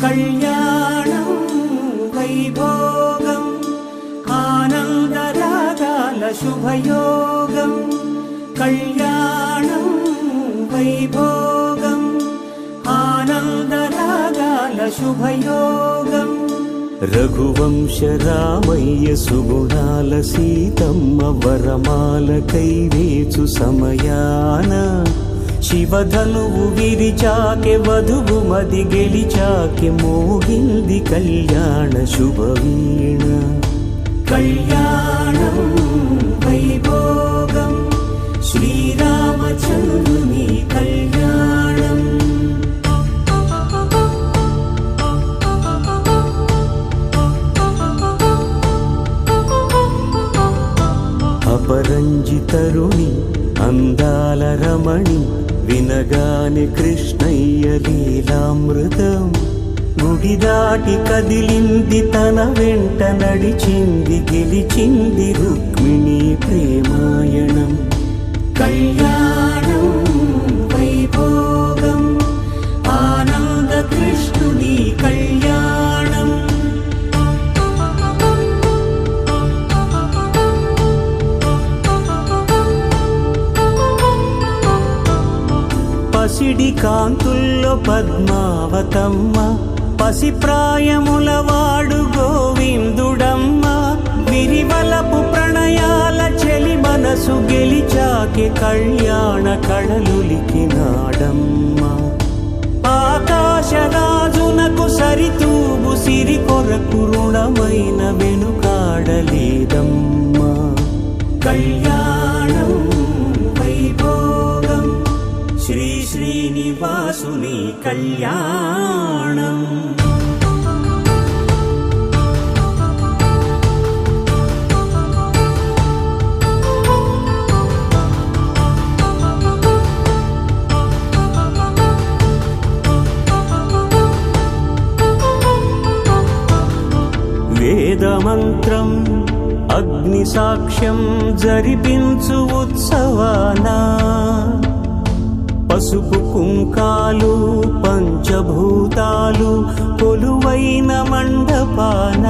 కళ్యాణం వైభోగం ఆనందరాగాల శుభయోగం కళ్యాణం వైభోగం ఆనందరాగాల శుభయోగం రఘువంశ రామయ్య సుగుణాల సీతమ్మ వరమాల కైవేచు సమయాన శివధనువు విరిచాకె వధువు మది గెలిచాకె మోగింది కళ్యాణ శుభవీణ కళ్యాణం వైభోగం శ్రీరామచంద్రుని కళ్యాణం అపరంజి తరుణి అందాల రమణి వినగాని కృష్ణయ్య లీలామృతం గుడి దాటి కదిలింది తన వెంట నడిచింది గెలిచింది రుక్మిణి ప్రేమాయణం కళ్యాణం వైభోగం ఆనంద కృష్ణుని కళ్యాణం పసిడి కాంతుల్లో పద్మావతమ్మ పసిప్రాయముల వాడు గోవిందుడమ్మ విరివలపు ప్రణయాల చెలి మనసు గెలిచాకె కళ్యాణ కళలులికినాడమ్మ ఆకాశరాజునకు సరితూగు సిరి కొరకు రుణమైన వెనుకాడలేదమ్మ కళ్యాణం వైభోగం శ్రీ శ్రీనివాసుని కళ్యాణం వేదమంత్రం అగ్ని సాక్ష్యం జరిపించు ఉత్సవానా పసుపు కుంకాలు పంచభూతాలు కొలువైన మండపాన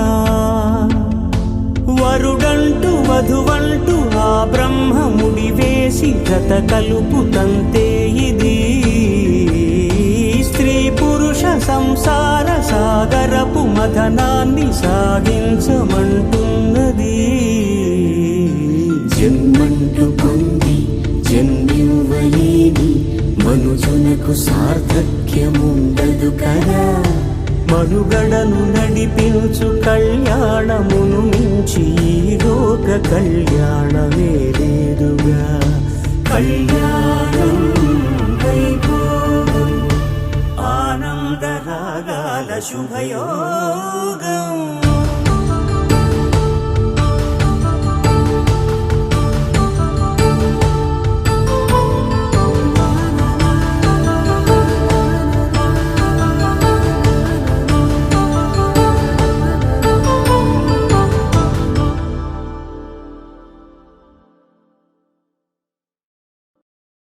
వరుడంటూ వధువంటూ ఆ బ్రహ్మముడి వేసి జత కలుపుతంతే ఇది స్త్రీ పురుష సంసార సాగరపు మథనాన్ని సాగించమంటున్నది జన్మంటూ పొంది జన్మివ్వలేని మనుజునకు సార్థక్యముండదు కదా మనుగడను నడిపించు కళ్యాణమును మించి ఈ లోక కళ్యాణమే లేదుగా కళ్యాణం వైభోగం ఆనందరాగాల శుభయోగం